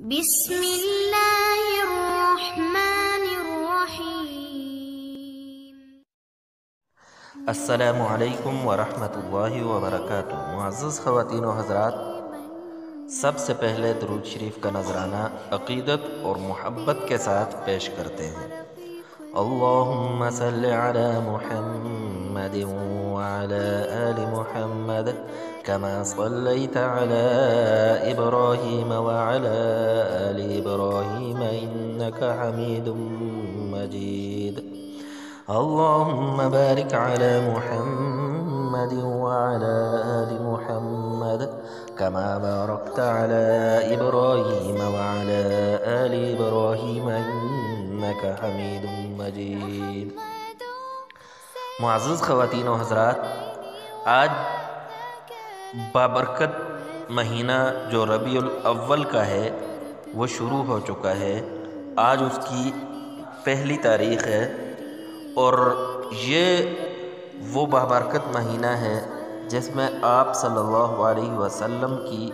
بسم اللہ الرحمن الرحیم۔ السلام علیکم ورحمۃ اللہ وبرکاتہ۔ معزز خواتین و حضرات، سب سے پہلے درود شریف کا نذرانہ عقیدت اور محبت کے ساتھ پیش کرتے ہیں۔ اللہم صل علی محمد وعلی آل محمد كما صليت على إبراهيم وعلى آل إبراهيم إنك حميد مجيد اللهم بارك على محمد وعلى آل محمد كما باركت على إبراهيم وعلى آل إبراهيم إنك حميد مجيد۔ معزز خواتین و حضرات، آج بابرکت مہینہ جو ربیع الاول کا ہے وہ شروع ہو چکا ہے۔ آج اس کی پہلی تاریخ ہے اور یہ وہ بابرکت مہینہ ہے جس میں آپ صلی اللہ علیہ وسلم کی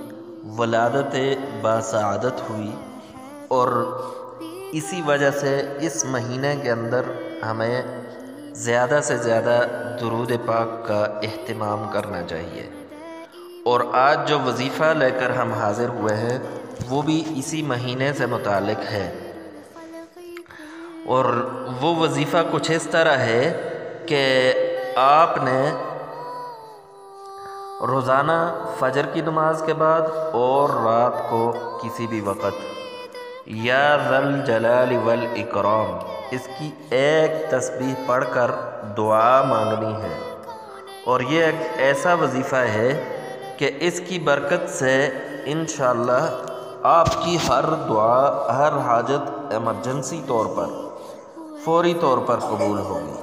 ولادت باسعادت ہوئی، اور اسی وجہ سے اس مہینے کے اندر ہمیں زیادہ سے زیادہ درود پاک کا اہتمام کرنا چاہیے۔ اور آج جو وظیفہ لے کر ہم حاضر ہوئے ہیں وہ بھی اسی مہینے سے متعلق ہے، اور وہ وظیفہ کچھ اس طرح ہے کہ آپ نے روزانہ فجر کی نماز کے بعد اور رات کو کسی بھی وقت یا ذا الجلال والاکرام اس کی ایک تسبیح پڑھ کر دعا مانگنی ہے، اور یہ ایک ایسا وظیفہ ہے کہ اس کی برکت سے انشاءاللہ آپ کی ہر دعا، ہر حاجت ایمرجنسی طور پر، فوری طور پر قبول ہوگی۔